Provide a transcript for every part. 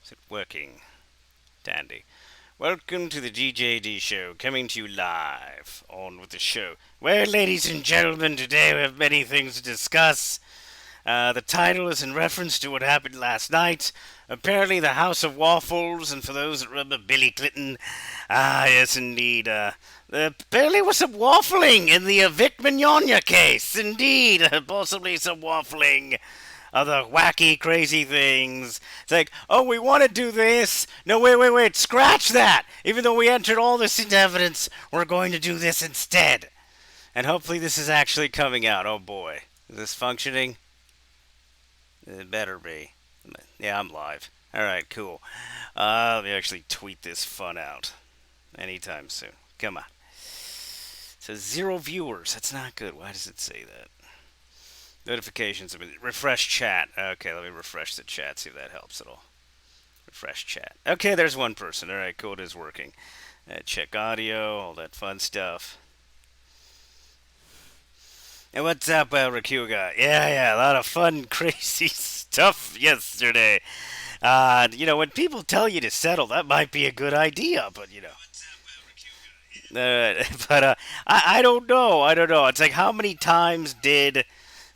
Is it working? Dandy. Welcome to the DJD Show, coming to you live on with the show. Well, ladies and gentlemen, today we have many things to discuss. The title is in reference to what happened last night. Apparently, the House of Waffles, and for those that remember Billy Clinton, yes, indeed. Apparently, was some waffling in the vicmignogna case. Indeed, possibly some waffling. Other wacky, crazy things. It's like, oh, we want to do this. No, wait, scratch that. Even though we entered all this into evidence, we're going to do this instead. And hopefully, this is actually coming out. Oh boy, is this functioning? It better be. Yeah, I'm live. Alright, cool. Let me actually tweet this fun out. Anytime soon. Come on. It says 0 viewers. That's not good. Why does it say that? Notifications. Refresh chat. Okay, let me refresh the chat, see if that helps at all. Refresh chat. Okay, there's one person. Alright, cool. It is working. Check audio, all that fun stuff. And what's up, Rakuga? Yeah, a lot of fun, crazy stuff yesterday. When people tell you to settle, that might be a good idea, but, I don't know. It's like, how many times did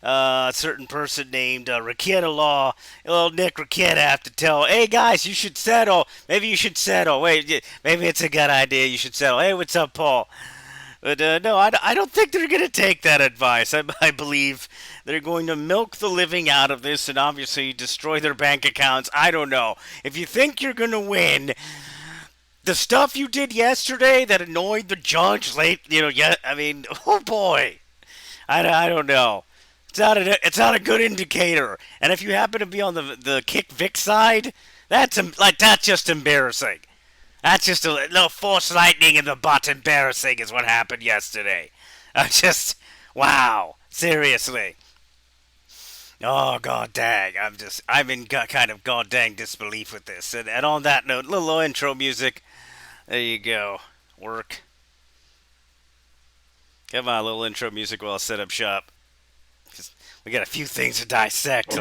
a certain person named Rakieta Law, little Nick Rakieta, have to tell, hey, guys, you should settle. Maybe you should settle. Wait, maybe it's a good idea. You should settle. Hey, what's up, Paul? But no, I don't think they're going to take that advice. I believe they're going to milk the living out of this and obviously destroy their bank accounts. I don't know. If you think you're going to win, the stuff you did yesterday that annoyed the judge oh boy. I don't know. It's not a good indicator. And if you happen to be on the Kick Vic side, that's just embarrassing. That's just a little force lightning in the butt. Embarrassing is what happened yesterday. Wow. Seriously. Oh, god dang. I'm in kind of god dang disbelief with this. And on that note, little intro music. There you go. Work. Come on, little intro music while I set up shop. We got a few things to dissect.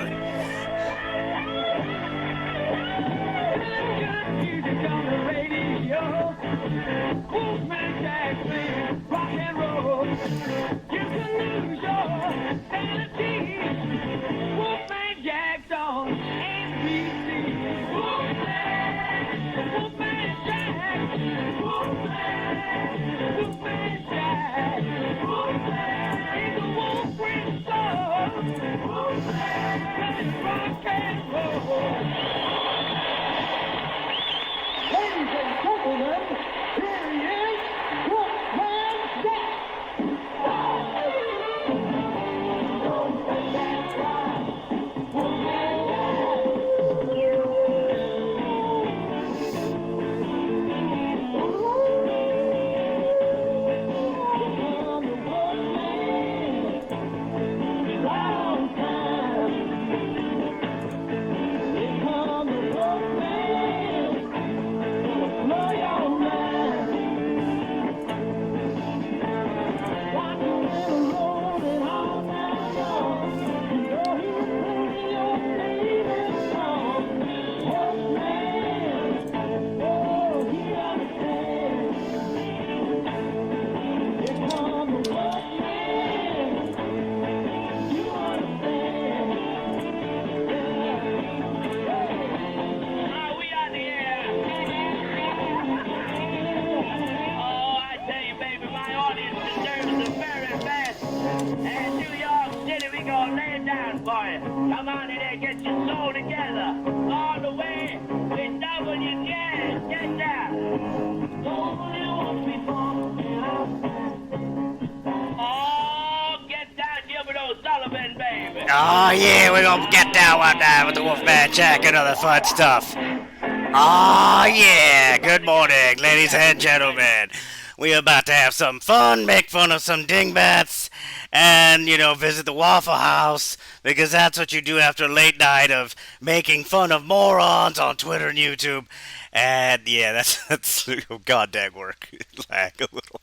Oh yeah, we're gonna get down one night with the Wolfman Jack and other fun stuff. Oh yeah, good morning, ladies and gentlemen. We're about to have some fun, make fun of some dingbats, and, visit the Waffle House, because that's what you do after a late night of making fun of morons on Twitter and YouTube. And yeah, that's goddamn work. Lag a little.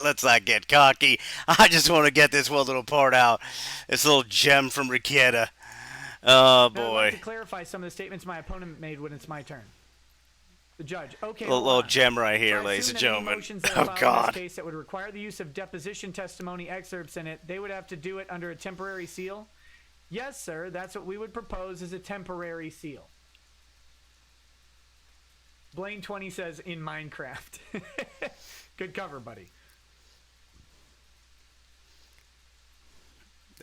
Let's not get cocky. I just want to get this one little part out. This little gem from Rikieta. Oh, Now, I'd like to boy. clarify some of the statements my opponent made when it's my turn. The judge. Okay, Little hold on. gem right here, So I ladies assume and that any gentlemen. motions that Oh, are filed in God. this case that would require the use of deposition testimony excerpts in it, they would have to do it under a temporary seal? Yes, sir. That's what we would propose as a temporary seal. Blaine 20 says, in Minecraft. Good cover, buddy.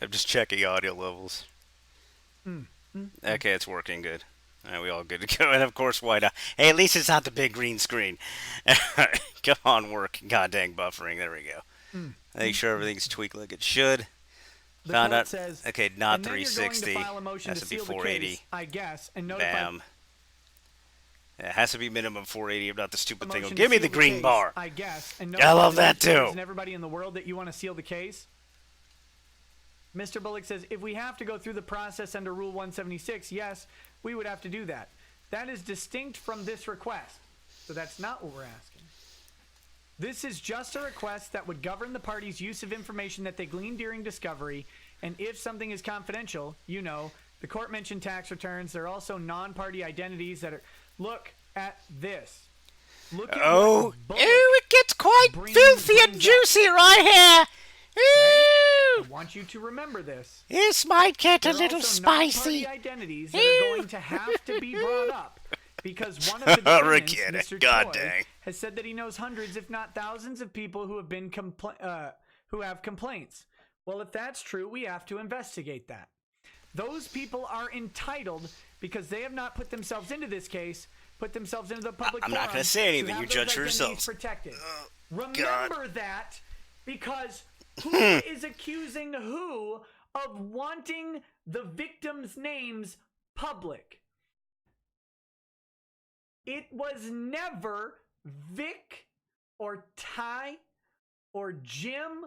I'm just checking audio levels. Okay, it's working good. All right, we all good to go. And of course, why not? Hey, at least it's not the big green screen. Come on, work. God dang buffering. There we go. Make sure everything's tweaked like it should. The Found court out. says, Okay, not and then you're 360. going to file a motion Has to to be seal the 480. case, I guess, and notify Bam. Yeah, it has to be minimum 480. I'm not the a stupid thing. motion Give to me seal the green case, bar. I guess, and I love notify that the judges too. and everybody in the world that you want to seal the case. Mr. Bullock says, if we have to go through the process under Rule 176, yes, we would have to do that. That is distinct from this request. So that's not what we're asking. This is just a request that would govern the parties' use of information that they glean during discovery. And if something is confidential, you know, the court mentioned tax returns. There are also non-party identities that are... Look at this. Look at Oh, what Bullock it gets quite filthy and brings juicy right here. I Ooh, want you to remember this. this might get a There are little also spicy. non-party identities that are going to have to be brought up because one of the defendants, Forget it. Mr. God Choi, dang. has said that he knows hundreds, if not thousands, of people who have been who have complaints. Well, if that's true, we have to investigate that. Those people are entitled, because they have not put themselves into this case, put themselves into the public I'm not forum gonna say anything. to You have judge those for identities yourselves. protected. God. Remember that, because who is accusing who of wanting the victims' names public? It was never Vic or Ty or Jim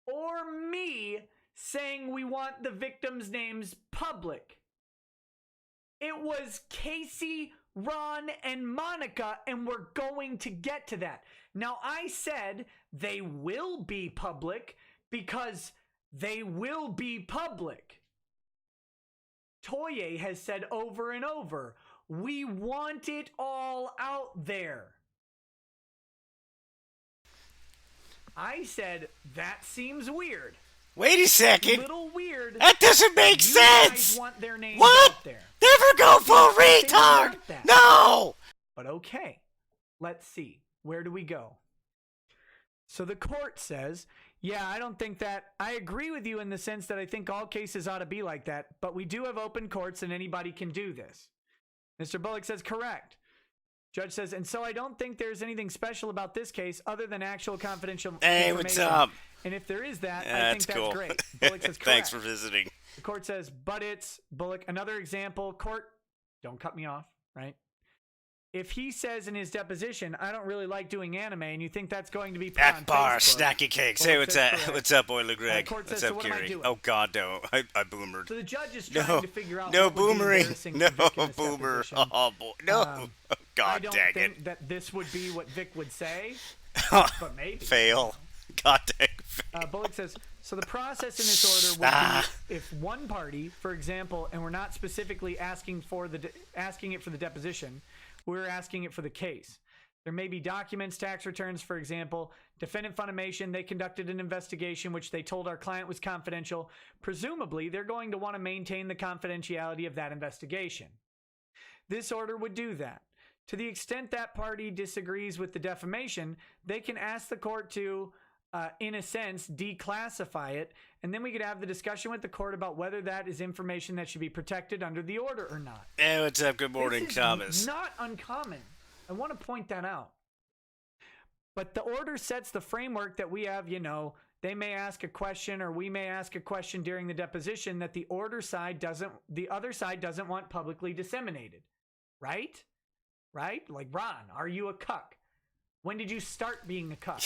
or me saying we want the victims' names public. It was Casey, Ron, and Monica, and we're going to get to that. Now, I said they will be public because they will be public. Toye has said over and over, we want it all out there. I said, that seems weird. Wait a second. Little weird. That doesn't make You sense. guys want their names What? out there. Never go full They retard. want that. No. But okay, let's see. Where do we go? So the court says, yeah, I don't think that, I agree with you in the sense that I think all cases ought to be like that, but we do have open courts and anybody can do this. Mr. Bullock says, correct. Judge says, and so I don't think there's anything special about this case other than actual confidential Hey, information. what's up? And if there is that, I That's think cool. that's great. Bullock says, correct. Thanks for visiting. The court says, but it's Bullock. Another example, court, don't cut me off, right? If he says in his deposition, I don't really like doing anime, and you think that's going to be put on Akbar, Facebook, snacky cakes. Bullock Hey, what's says up? correct. What's up, Oiler Greg? court What's says, up, so what am I Kiri? doing? Oh God, no! I boomered. So the judge is trying No, to figure out no what would be boomering. embarrassing No for Vic in this boomer. deposition. Oh boy, no! Um, Oh, God I don't dang think it! that this would be what Vic would say, but maybe. Fail. God dang. Fail. Bullock says, so the process in this order would be if one party, for example, and we're not specifically asking for asking it for the deposition, we're asking it for the case. There may be documents, tax returns, for example. Defendant Funimation, they conducted an investigation which they told our client was confidential. Presumably, they're going to want to maintain the confidentiality of that investigation. This order would do that. To the extent that party disagrees with the defamation, they can ask the court to, in a sense, declassify it, and then we could have the discussion with the court about whether that is information that should be protected under the order or not. Hey, what's up? Good morning, This Thomas. is not uncommon. I want to point that out. But the order sets the framework that we have, you know, they may ask a question or we may ask a question during the deposition that the other side doesn't want publicly disseminated. Right? Right? Like, Ron, are you a cuck? When did you start being a cuck?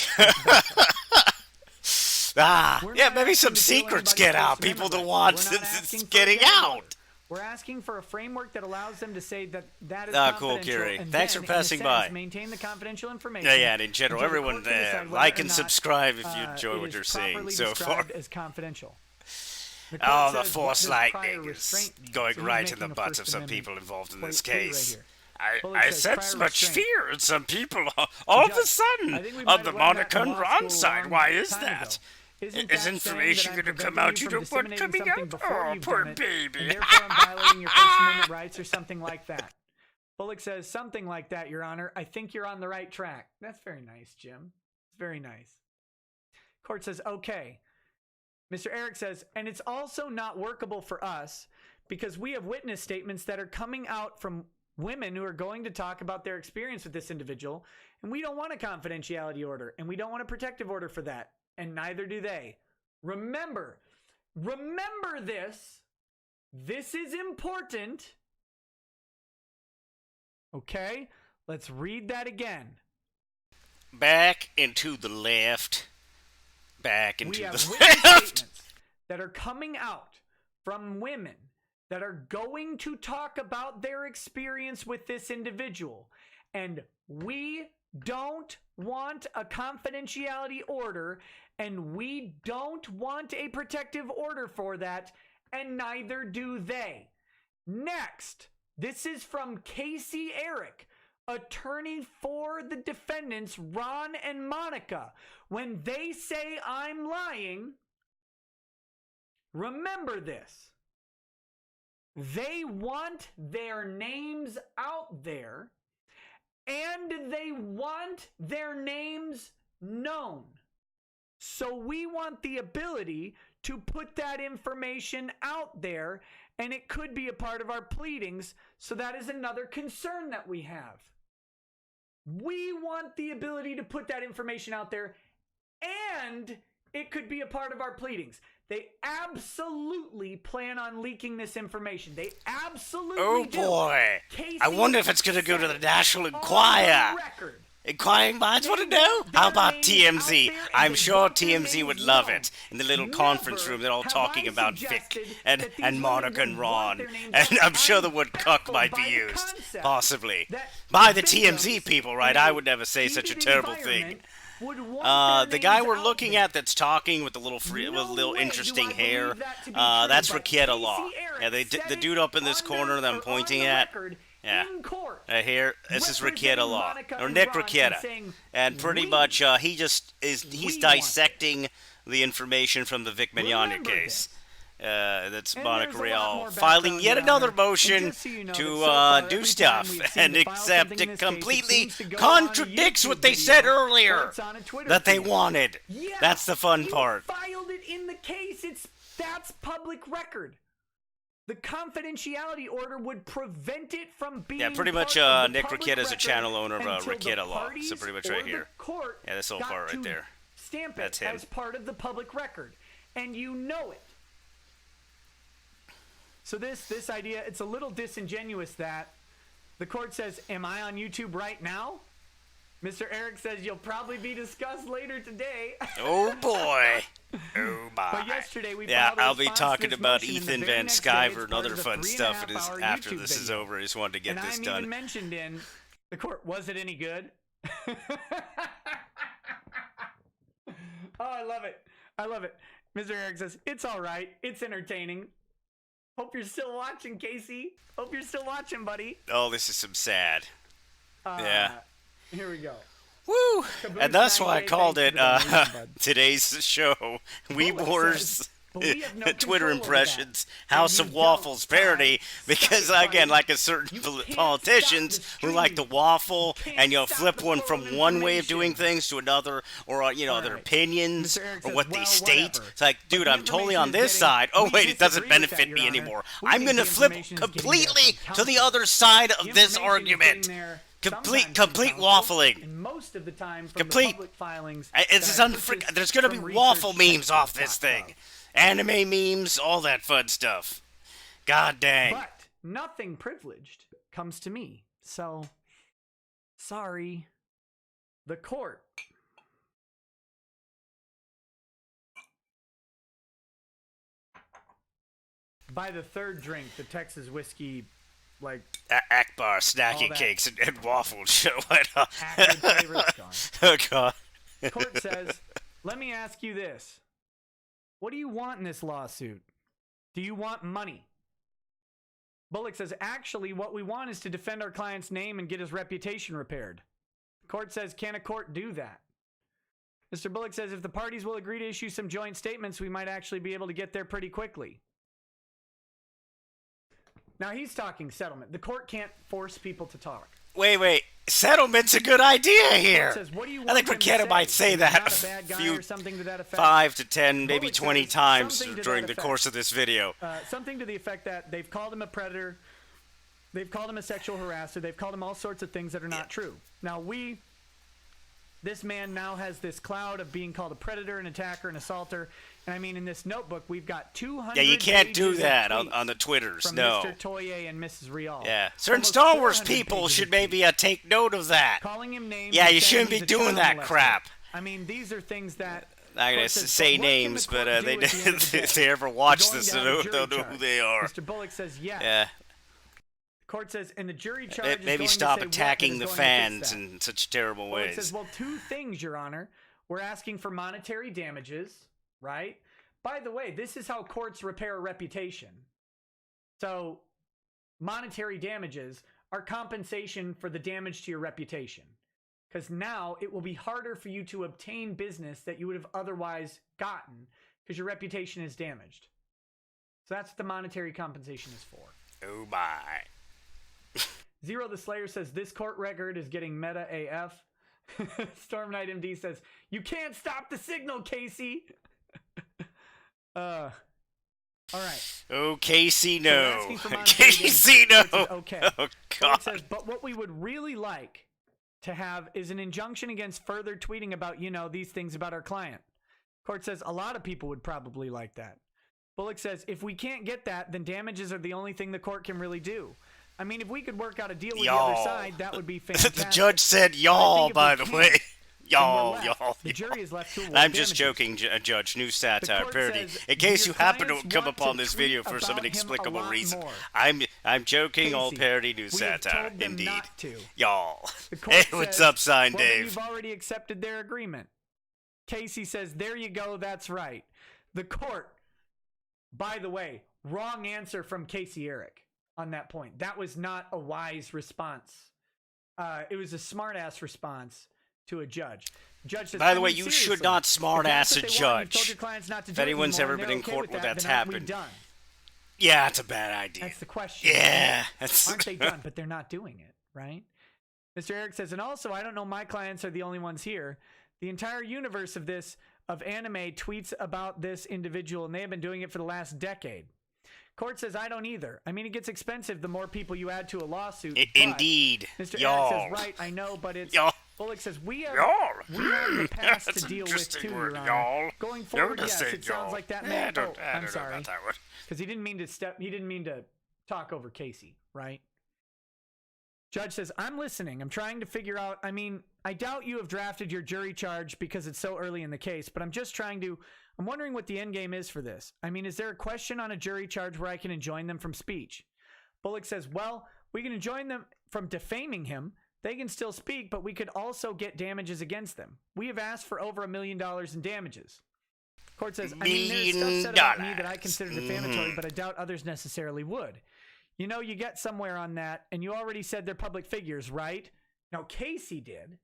Yeah, maybe some secrets get out. People don't want it's getting out. We're asking for a framework that allows them to say that that is Cool, confidential. Kiri. And Thanks then, for passing in a sense, by. maintain the confidential information. Yeah, and in general, until the everyone court can decide whether like or and not, subscribe if you enjoy it what is you're seeing properly so far. described as confidential. The court Oh, the says, force what does prior lightning is restraint- going so he's right in making the a butts First of some Amendment people involved in plea- this plea right case. here. I Bullock says sense prior much restraint. fear in some people all of a Judge, sudden I think we on might the have learned that Monica in and law Ron school a side. long Why is time that? ago. Isn't Is that saying information that I'm going to come preventing out you you from don't want disseminating coming something out? before Oh, you've poor done it, baby. and therefore I'm violating your First Amendment rights or something like that? Bullock says something like that, Your Honor. I think you're on the right track. That's very nice, Jim. It's very nice. Court says, okay. Mr. Eric says, and it's also not workable for us because we have witness statements that are coming out from women who are going to talk about their experience with this individual, and we don't want a confidentiality order, and we don't want a protective order for that, and neither do they. Remember this. This is important. Okay, let's read that again. Back into the left. Back into We have the witness left. statements that are coming out from women that are going to talk about their experience with this individual. And we don't want a confidentiality order, and we don't want a protective order for that, and neither do they. Next, this is from Casey Eric, attorney for the defendants, Ron and Monica. When they say I'm lying, remember this. They want their names out there, and they want their names known. So we want the ability to put that information out there, and it could be a part of our pleadings. So that is another concern that we have. We want the ability to put that information out there, and it could be a part of our pleadings. They absolutely plan on leaking this information. They absolutely do. Oh boy. Casey I wonder if it's going to go to the National on Enquirer. the record. Inquiring minds want to know? How about TMZ? I'm sure TMZ would love it. In the little conference room, they're all talking about Vic and Monica and Ron. And I'm sure the word cuck might be used. Possibly. By the TMZ people, right? I would never say such a terrible thing. The guy we're looking at that's talking with the little interesting hair, that's Raquetta Law. Yeah, the dude up in this corner that I'm pointing at. Yeah, here, this is Raquetta Law, or Nick Raquetta, and pretty much he's dissecting the information from the vicmignogna case. That's Monica Real filing yet another motion to do stuff, and except it completely contradicts what they said earlier that they wanted. That's the fun part. Filed it in the case. That's public record. The confidentiality order would prevent it from being pretty much Nick Raquetta is a channel owner of Raquetta Law, so pretty much right here. Yeah, this little part right there. Stamp it That's him. as part of the public record, and you know it. So this idea, it's a little disingenuous that the court says, am I on YouTube right now? Mr. Eric says you'll probably be discussed later today. Oh boy. Oh my. But yesterday we I'll be talking about Ethan Van Sciver and other fun stuff after this is over. I just wanted to get this done. I'm even mentioned in the court. Was it any good? Oh, I love it. I love it. Mr. Eric says, it's all right. It's entertaining. Hope you're still watching, Casey. Hope you're still watching, buddy. Oh, this is some sad. Yeah. Here we go. Woo! And that's why I called it donation, today's show, weebwars. No Twitter impressions, House of Waffles parody, because again, like a certain politicians who like to waffle and flip one from one way of doing things to another, or their opinions or what they state. It's like, dude, I'm totally on this side. Oh wait, it doesn't benefit me anymore. I'm gonna flip completely to the other side of this argument. Complete waffling. And most of the time, from complete. The public filings, there's gonna be waffle memes off this thing. Anime memes, all that fun stuff. God dang. But nothing privileged comes to me. So, sorry. The court. By the third drink, the Texas whiskey, Akbar snacking cakes and waffles show went up. Gone. Oh, God. Court says, let me ask you this. What do you want in this lawsuit? Do you want money? Bullock says, actually, what we want is to defend our client's name and get his reputation repaired. Court says, can a court do that? Mr. Bullock says, if the parties will agree to issue some joint statements, we might actually be able to get there pretty quickly. Now, he's talking settlement. The court can't force people to talk. Wait. Settlement's a good idea here. Says, what do you want I think McKenna might say that a few, 5 to 10, maybe 20 times during the course of this video. Something to the effect that they've called him a predator, they've called him a sexual harasser, they've called him all sorts of things that are not true. Now, this man now has this cloud of being called a predator, an attacker, an assaulter. And I mean, in this notebook, we've got 200 Yeah, you can't do that on the Twitters, from no. Mr. Toye and Mrs. Rial. Yeah, certain Almost Star Wars 400 people pages should of maybe tweets. take note of that. Calling him names. Yeah, and you saying shouldn't be he's a doing child that molester. crap. I mean, these are things that... I'm not going to say names, but if they ever watch this, they'll know who they are. Mr. Bullock says yes. Yeah. Court says, and the jury charge Maybe is stop going to say attacking what the is going to fans fix that. in such terrible Bullock ways. says, well, two things, Your Honor. We're asking for monetary damages, right? By the way, this is how courts repair a reputation. So monetary damages are compensation for the damage to your reputation. Because now it will be harder for you to obtain business that you would have otherwise gotten because your reputation is damaged. So that's what the monetary compensation is for. Oh, my. Zero the Slayer says, this court record is getting meta AF. Storm Knight MD says, you can't stop the signal, Casey. All right. Oh, Casey, no. So Casey, no. Okay. Oh, So God. it says, but what we would really like to have is an injunction against further tweeting about, these things about our client. Court says a lot of people would probably like that. Bullock says, if we can't get that, then damages are the only thing the court can really do. I mean, if we could work out a deal with the other side, that would be fantastic. The judge said y'all, by the way. Y'all. The jury is left to award I'm just damages. joking, Judge. New satire court parody. says, In case your you happen to clients come want upon to this tweet video for some about him a inexplicable lot reason. more. I'm joking, all Casey, parody new we have satire. told them Indeed. not to. Y'all. The court Hey, what's says, up, Sign well, then Dave? You've already accepted their agreement. Casey says, there you go, that's right. The court, by the way, wrong answer from Casey Eric on that point. That was not a wise response. It was a smart-ass response to a judge. Judge says, By the way, you should not smart-ass a If judge. if anyone's ever been in court where that's happened. Yeah, that's a bad idea. That's the question. Yeah. Aren't they done? But they're not doing it, right? Mr. Eric says, and also, I don't know my clients are the only ones here. The entire universe of anime tweets about this individual, and they have been doing it for the last decade. Court says, I don't either. I mean, it gets expensive the more people you add to a lawsuit. Indeed. Mr. Y'all. Eric says, right, I know, but it's... Y'all. Bullock says, we have Y'all. the past That's to an deal with interesting too, word, Your Honor. y'all. Going forward, Never yes, say it sounds y'all. like that Yeah, man. I don't I'm know sorry. about that one. Because he didn't mean to talk over Casey, right? Judge says, I'm listening. I'm trying to figure out. I mean, I doubt you have drafted your jury charge because it's so early in the case, but I'm wondering what the end game is for this. I mean, is there a question on a jury charge where I can enjoin them from speech? Bullock says, well, we can enjoin them from defaming him. They can still speak, but we could also get damages against them. We have asked for over $1 million in damages. Court says, I mean, there's stuff said about me that I consider defamatory, but I doubt others necessarily would. You get somewhere on that, and you already said they're public figures, right? Now, Casey did.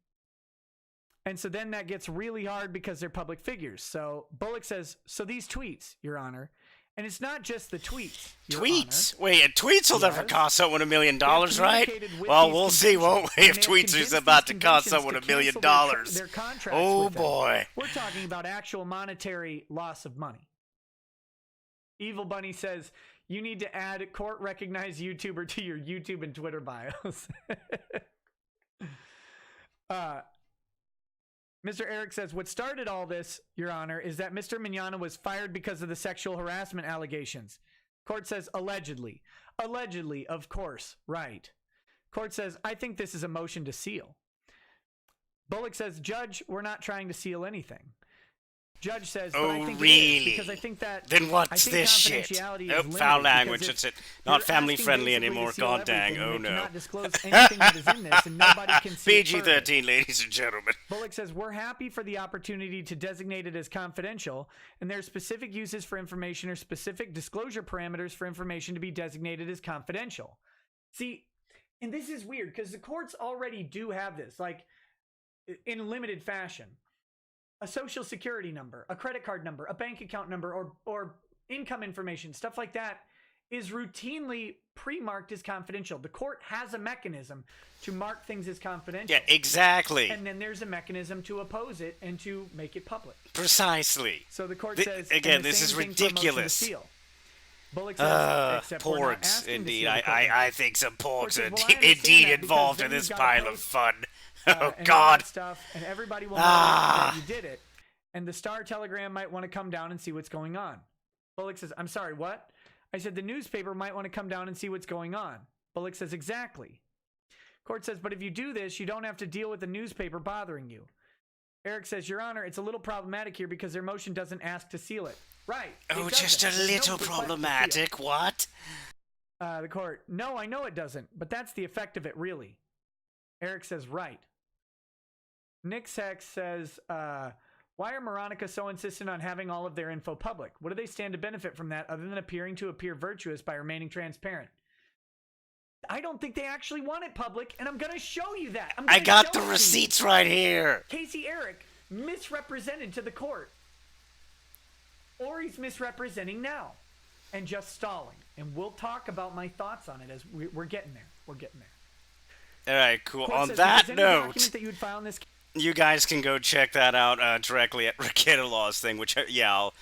And so then that gets really hard because they're public figures. So Bullock says, so these tweets, Your Honor, and it's not just the tweets. Your Tweets? Honor. Wait, tweets will never Yes. cost someone $1 million, They've right? communicated with Well, these we'll see, won't we, if conventions, and tweets they've is convinced about these to cost conventions someone to $1 million. cancel their contracts Oh, with them. boy. We're talking about actual monetary loss of money. Evil Bunny says, you need to add court-recognized YouTuber to your YouTube and Twitter bios. Mr. Eric says, what started all this, Your Honor, is that Mr. Mignogna was fired because of the sexual harassment allegations. Court says, allegedly. Allegedly, of course, right. Court says, I think this is a motion to seal. Bullock says, Judge, we're not trying to seal anything. Judge says, but Oh, I think really? it is, because I think that. Then what's this shit? Oh, Foul language. It's not family friendly anymore. God dang. Oh no. Cannot disclose anything that is in this, and nobody can see it further. PG-13, ladies and gentlemen. Bullock says, we're happy for the opportunity to designate it as confidential, and there are specific uses for information or specific disclosure parameters for information to be designated as confidential. See, and this is weird because the courts already do have this, like in limited fashion. A social security number, a credit card number, a bank account number, or income information, stuff like that is routinely pre-marked as confidential. The court has a mechanism to mark things as confidential. Yeah, exactly. And then there's a mechanism to oppose it and to make it public. Precisely. So the court says, again, this is ridiculous. Bullock says, except porgs, indeed. I think some porgs says, are well, indeed involved in this pile of fun. Oh, God. Stuff, and everybody will know that you did it. And the Star Telegram might want to come down and see what's going on. Bullock says, I'm sorry, what? I said the newspaper might want to come down and see what's going on. Bullock says, exactly. Court says, but if you do this, you don't have to deal with the newspaper bothering you. Eric says, Your Honor, it's a little problematic here because their motion doesn't ask to seal it. Right. Oh, just a little problematic. What? The court, no, I know it doesn't, but that's the effect of it, really. Eric says, right. Nick Hex says, why are Moronica so insistent on having all of their info public? What do they stand to benefit from that other than appear virtuous by remaining transparent? I don't think they actually want it public, and I'm going to show you that. I got the receipts right here. Casey Eric misrepresented to the court. Or he's misrepresenting now and just stalling. And we'll talk about my thoughts on it as we're getting there. We're getting there. All right, cool. On that note, that you would file in this you guys can go check that out directly at Ricketta Law's thing, which, yeah, I'll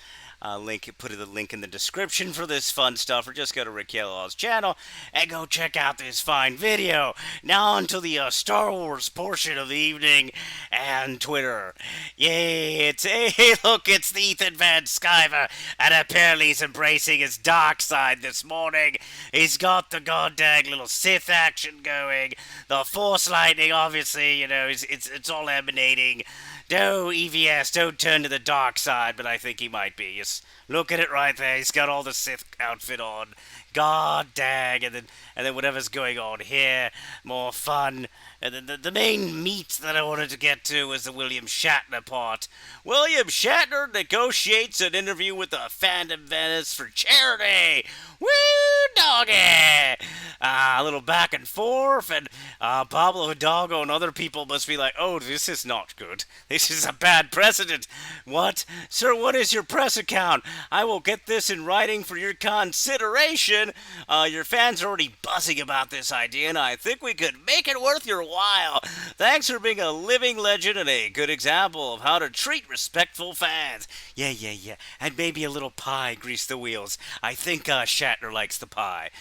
put the link in the description for this fun stuff, or just go to Ricketta Law's channel and go check out this fine video. Now onto the Star Wars portion of the evening and Twitter. Yay, hey, look, it's the Ethan Van Sciver, and apparently he's embracing his dark side this morning. He's got the goddamn little Sith action going, the Force lightning, obviously, you know, it's all emanating. No, EVS, don't turn to the dark side, but I think he might be. Just look at it right there. He's got all the Sith outfit on. God dang. And then whatever's going on here, more fun. And then the main meat that I wanted to get to was the William Shatner part. William Shatner negotiates an interview with the Fandom Venice for charity. Woo, doggy! A little back and forth, and Pablo Hidalgo and other people must be like, oh, this is not good. This is a bad precedent. What? Sir, what is your press account? I will get this in writing for your consideration. Your fans are already buzzing about this idea, and I think we could make it worth your while. Thanks for being a living legend and a good example of how to treat respectful fans. Yeah. And maybe a little pie grease the wheels. I think Shatner likes the pie.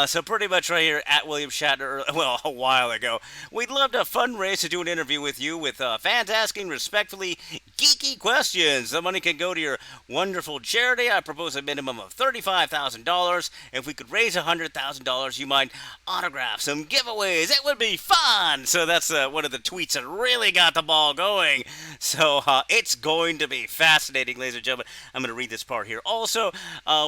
So pretty much right here at William Shatner, well, a while ago, we'd love to fundraise to do an interview with you with fans asking respectfully geeky questions. The money can go to your wonderful charity. I propose a minimum of $35,000. If we could raise $100,000, you might autograph some giveaways. It would be fun. So that's one of the tweets that really got the ball going. So it's going to be fascinating, ladies and gentlemen. I'm going to read this part here. Also,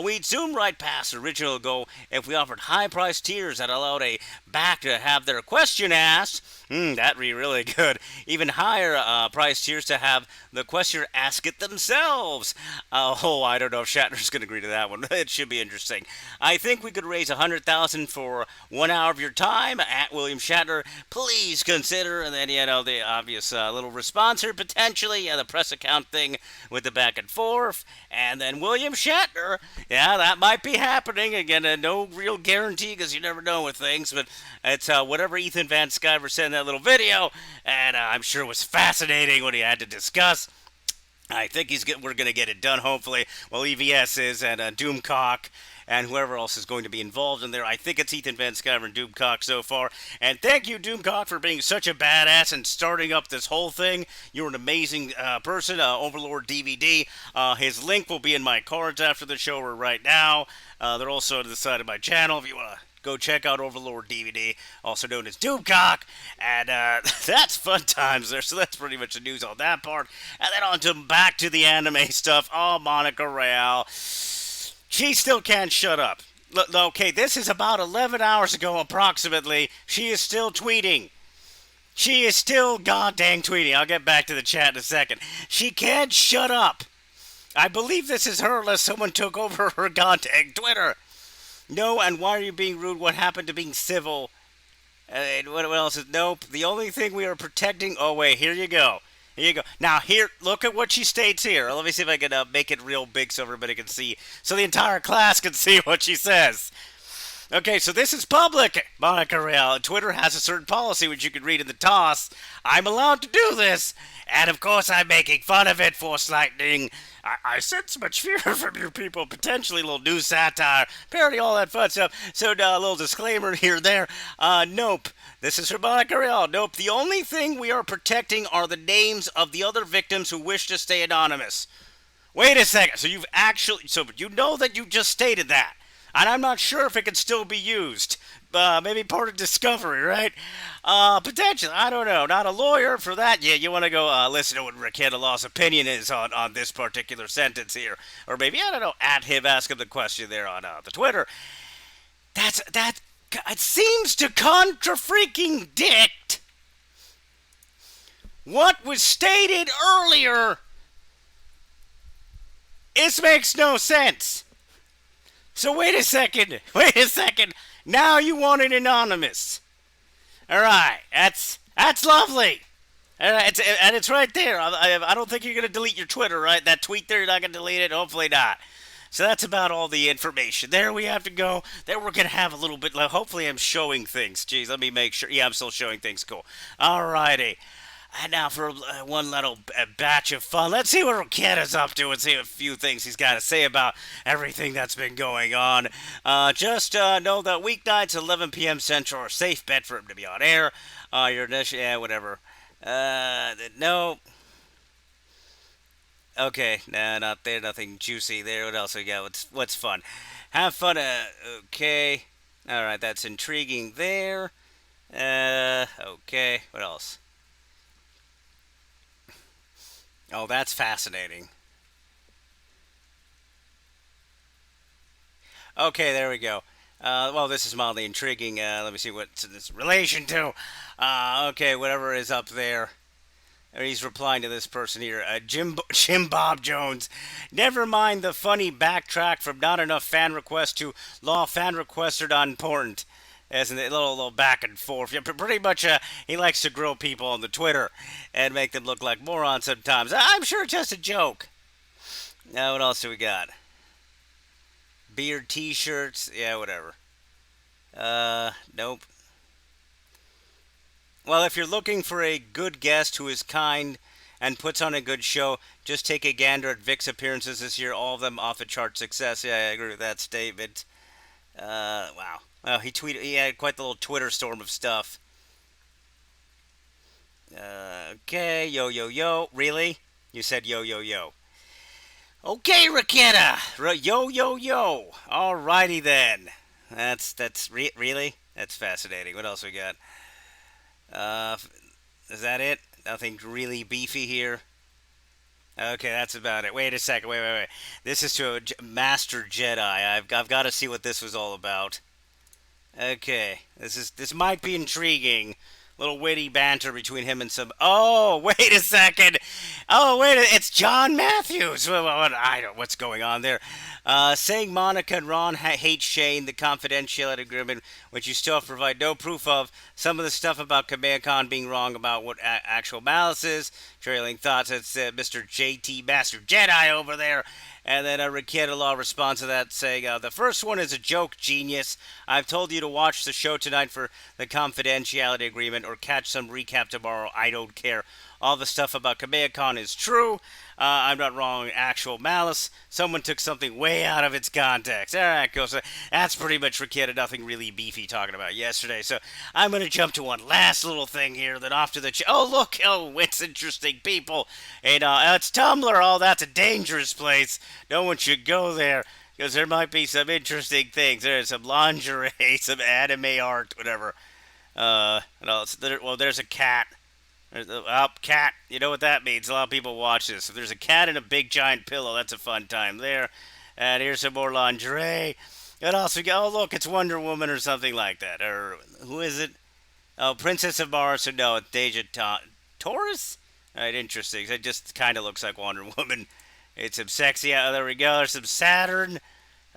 we'd zoom right past the original goal if we offered high-priced tiers that allowed a back to have their question asked. That'd be really good. Even higher price tiers to have the questioner ask it themselves. I don't know if Shatner's going to agree to that one. It should be interesting. I think we could raise $100,000 for 1 hour of your time at William Shatner. Please consider, and then, the obvious little response here, potentially, the press account thing with the back and forth, and then William Shatner. Yeah, that might be happening. Again, no real guarantee, because you never know with things, but it's whatever Ethan Van Sciver said in that little video, and I'm sure it was fascinating what he had to discuss. I think we're going to get it done, hopefully. Well, EVS is, and Doomcock, and whoever else is going to be involved in there. I think it's Ethan Van Sciver and Doomcock so far. And thank you, Doomcock, for being such a badass and starting up this whole thing. You're an amazing person, Overlord DVD. His link will be in my cards after the show or right now. They're also on the side of my channel if you want to go check out Overlord DVD, also known as Doomcock, and that's fun times there. So that's pretty much the news on that part. And then on to back to the anime stuff. Oh, Monica Real. She still can't shut up. Okay, this is about 11 hours ago approximately. She is still tweeting. She is still goddamn tweeting. I'll get back to the chat in a second. She can't shut up. I believe this is her unless someone took over her goddamn Twitter. No, and why are you being rude? What happened to being civil? And what else is... Nope. The only thing we are protecting... Oh, wait. Here you go. Here you go. Now, here, look at what she states here. Let me see if I can make it real big so everybody can see. So the entire class can see what she says. Okay, so this is public, Monica Real. Twitter has a certain policy which you can read in the toss. I'm allowed to do this. And of course I'm making fun of it for slightning. I sense much fear from you people. Potentially a little new satire, parody, all that fun stuff. So a little disclaimer here there. Nope. This is for Monica Real. Nope. The only thing we are protecting are the names of the other victims who wish to stay anonymous. Wait a second. So you've actually... So you know that you just stated that. And I'm not sure if it can still be used. Maybe part of discovery, right? Potentially. I don't know. Not a lawyer for that. Yeah, you want to go listen to what Raquel Law's opinion is on this particular sentence here. Or maybe, I don't know, at him, ask him the question there on the Twitter. That it seems to contra-freaking-dict what was stated earlier. This makes no sense. So wait a second. Now you want it anonymous. All right, that's lovely. All right, it's right there. I don't think you're gonna delete your Twitter, right? That tweet there, you're not gonna delete it. Hopefully not. So that's about all the information. There we have to go. Then we're gonna have a little bit. Hopefully I'm showing things. Jeez, let me make sure. Yeah, I'm still showing things. Cool. All righty. And now for one little batch of fun. Let's see what Raquel's up to and see a few things he's got to say about everything that's been going on. Just know that weeknights, 11 p.m. Central, are a safe bet for him to be on air. Yeah, whatever. No. Okay, nah, not there. Nothing juicy there. What else we got? What's fun? Have fun. Okay. All right, that's intriguing there. Okay. What else? Oh, that's fascinating. Okay, there we go. Well, this is mildly intriguing. Let me see what's in this relation to. Okay, whatever is up there. He's replying to this person here. Jim Bob Jones. Never mind the funny backtrack from not enough fan requests to law fan requests are not important. As in a little back and forth. Yeah, pretty much he likes to grill people on the Twitter and make them look like morons sometimes. I'm sure it's just a joke. Now, what else do we got? Beard t-shirts. Yeah, whatever. Nope. Well, if you're looking for a good guest who is kind and puts on a good show, just take a gander at Vic's appearances this year. All of them off the chart success. Yeah, I agree with that statement. Wow. Well, he had quite the little Twitter storm of stuff. Okay, yo. Really? You said yo. Okay, Raquel. Yo. Alrighty then. Really? That's fascinating. What else we got? Is that it? Nothing really beefy here? Okay, that's about it. Wait a second. Wait. This is to a Master Jedi. I've got to see what this was all about. Okay, this might be intriguing. Little witty banter between him and some... Oh, wait a second. It's John Matthews. I don't... What's going on there? Saying Monica and Ron hate Shane, the confidentiality agreement, which you still provide no proof of. Some of the stuff about Kamehacon being wrong about what actual malice is. Trailing thoughts. It's Mr. JT Master Jedi over there. And then Raquel Law responds to that saying, the first one is a joke, genius. I've told you to watch the show tonight for the confidentiality agreement or catch some recap tomorrow. I don't care. All the stuff about Kamehacon is true. I'm not wrong. Actual malice. Someone took something way out of its context. All right, cool. So that's pretty much Raquel. Nothing really beefy talking about yesterday. So I'm going to jump to one last little thing here. Then off to the... Oh, look. Oh, it's interesting, people. And it's Tumblr. Oh, that's a dangerous place. No one should go there. because there might be some interesting things. There's some lingerie, some anime art, whatever. And else, well, there's a cat. There's a cat. You know what that means? A lot of people watch this. If there's a cat and a big giant pillow, that's a fun time there. And here's some more lingerie. And also, oh look, it's Wonder Woman or something like that. Or who is it? Oh, Princess of Mars. So no, it's Deja Taurus. All right, interesting. It just kind of looks like Wonder Woman. It's some sexy. Oh, there we go. There's some Saturn.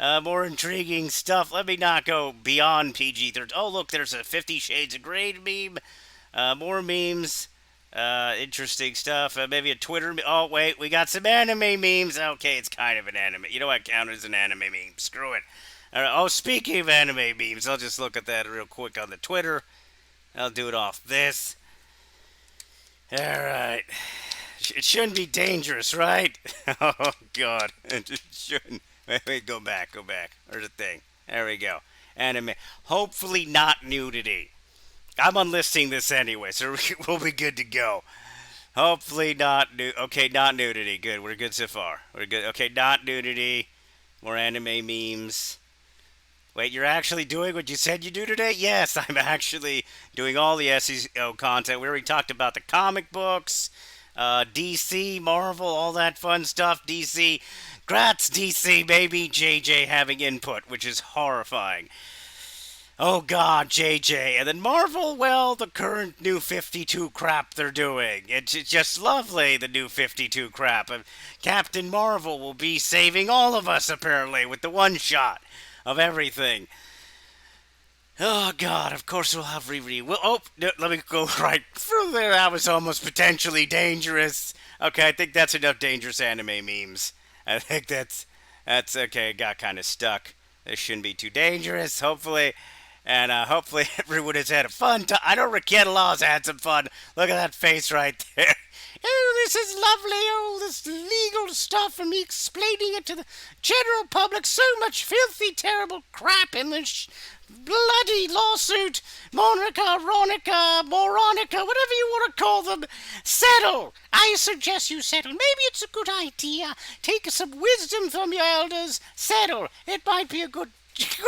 More intriguing stuff. Let me not go beyond PG-13. Oh, look, there's a 50 Shades of Grey meme. More memes. Interesting stuff. Maybe a Twitter. Oh, wait, we got some anime memes. Okay, it's kind of an anime. You know what counts as an anime meme? Screw it. Oh, speaking of anime memes, I'll just look at that real quick on the Twitter. I'll do it off this. All right. It shouldn't be dangerous, right? Oh, God. It shouldn't. Wait, go back. There's a thing. There we go. Anime. Hopefully not nudity. I'm unlisting this anyway, so we'll be good to go. Hopefully not okay, not nudity. Good. We're good so far. We're good. Okay, not nudity. More anime memes. Wait, you're actually doing what you said you do today? Yes, I'm actually doing all the SEO content. We already talked about the comic books, DC, Marvel, all that fun stuff. DC, grats DC, baby. JJ having input, which is horrifying. Oh God, JJ. And then Marvel, well, the current new 52 crap they're doing. It's just lovely, the new 52 crap. Captain Marvel will be saving all of us, apparently, with the one shot of everything. Oh God, of course we'll have Riri. Well, oh, no, let me go right through there. That was almost potentially dangerous. Okay, I think that's enough dangerous anime memes. I think that's okay. It got kind of stuck. This shouldn't be too dangerous, hopefully. And hopefully everyone has had a fun time. I know Raquel Law's had some fun. Look at that face right there. Oh, this is lovely. Oh, this legal stuff and me explaining it to the general public. So much filthy, terrible crap in this bloody lawsuit. Monica, Ronica, Moronica, whatever you want to call them. Settle. I suggest you settle. Maybe it's a good idea. Take some wisdom from your elders. Settle. It might be a good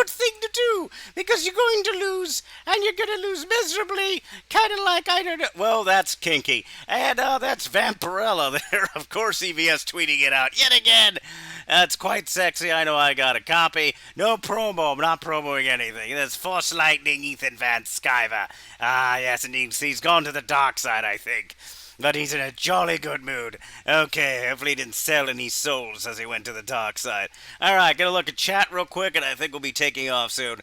thing to do, because you're going to lose, and you're going to lose miserably, kind of like, I don't know. Well, that's kinky. And that's Vampirella there. Of course, EVS tweeting it out yet again. That's quite sexy. I know I got a copy. No promo. I'm not promoting anything. That's Force Lightning Ethan Van Sciver. Ah, yes, and he's gone to the dark side, I think. But he's in a jolly good mood. Okay, hopefully he didn't sell any souls as he went to the dark side. Alright, gonna look at chat real quick, and I think we'll be taking off soon.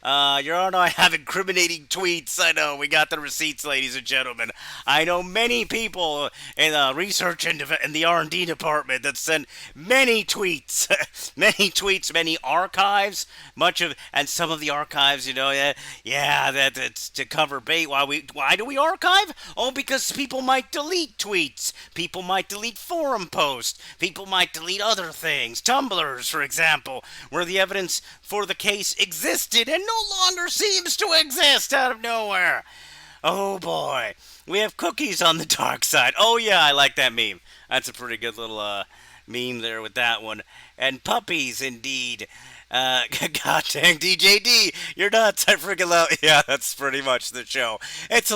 Your Honor, I have incriminating tweets. I know, we got the receipts, ladies and gentlemen. I know many people in research and in the R&D department that send many tweets. Many tweets, many archives. And some of the archives, that's to cover bait. Why do we archive? Oh, because people might delete tweets. People might delete forum posts. People might delete other things. Tumblrs, for example, where the evidence for the case existed and no longer seems to exist out of nowhere. Oh boy. We have cookies on the dark side. Oh yeah, I like that meme. That's a pretty good little meme there with that one. And puppies, indeed. God dang, DJD, you're nuts. I freaking love. Yeah, that's pretty much the show. It's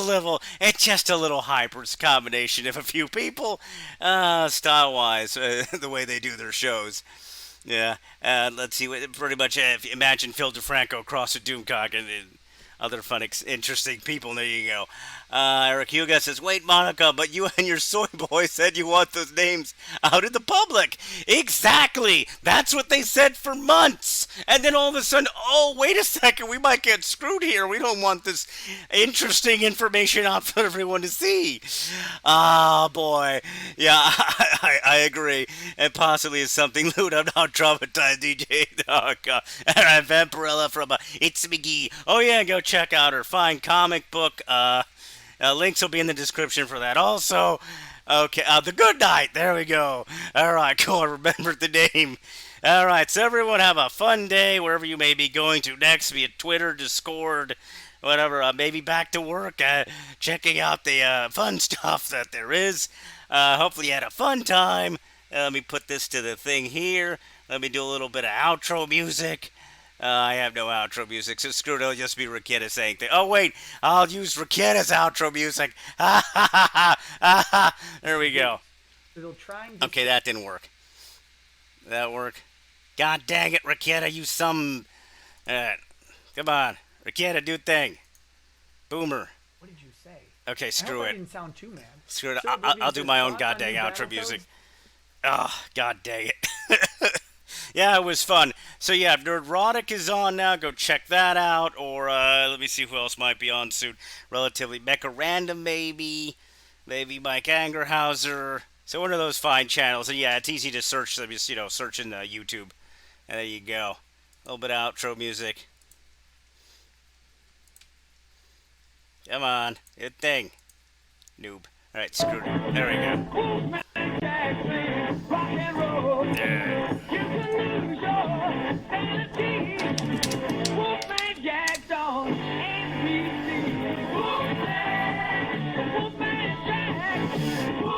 just a little hyper. It's a combination of a few people, style-wise, the way they do their shows. Yeah, let's see. Pretty much, imagine Phil DeFranco across a Doomcock and other fun, interesting people. There you go. Eric Huga says, wait, Monica, but you and your soy boy said you want those names out in the public. Exactly. That's what they said for months. And then all of a sudden, oh, wait a second, we might get screwed here. We don't want this interesting information out for everyone to see. Ah, boy. Yeah, I agree. And possibly it's something lewd. I'm not traumatized, DJ. Oh, God. Vampirella from It's McGee. Oh, yeah, go check out her fine comic book. Links will be in the description for that also. Okay, The Good Night. There we go. All right, cool. I remembered the name. All right, so everyone have a fun day wherever you may be going to next, be it Twitter, Discord, whatever. Maybe back to work, checking out the fun stuff that there is. Hopefully you had a fun time. Let me put this to the thing here. Let me do a little bit of outro music. I have no outro music, so screw it. It'll just be Raketa saying things. Oh, wait. I'll use Raketa's outro music. Ha ha ha ha ha ha. There we go. It'll try and Okay, that didn't work. Did that work? God dang it, Raketa, you some... Alright. Come on. Raketa, do thing. Boomer. What did you say? Okay, screw I hope I it. didn't sound too mad. Screw it. Sure, I'll do my own goddamn outro music. Oh, god dang it. Yeah, it was fun. So yeah, Nerdrotic is on now. Go check that out. Or let me see who else might be on soon. Relatively Mecha Random, maybe. Maybe Mike Angerhauser. So one of those fine channels. And yeah, it's easy to search. So just, search in YouTube. And there you go. A little bit of outro music. Come on. Good thing. Noob. Alright, screw it. There we go. There.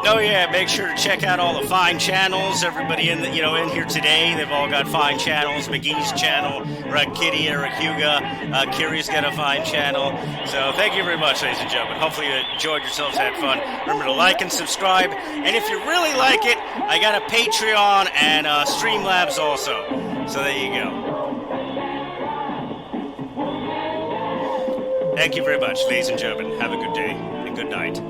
Oh yeah, make sure to check out all the fine channels. Everybody in in here today, they've all got fine channels. McGee's channel, Red Kitty, Eric Huga, Kiri's got a fine channel. So thank you very much, ladies and gentlemen. Hopefully you enjoyed yourselves, had fun. Remember to like and subscribe. And if you really like it, I got a Patreon and Streamlabs also. So there you go. Thank you very much, ladies and gentlemen. Have a good day and good night.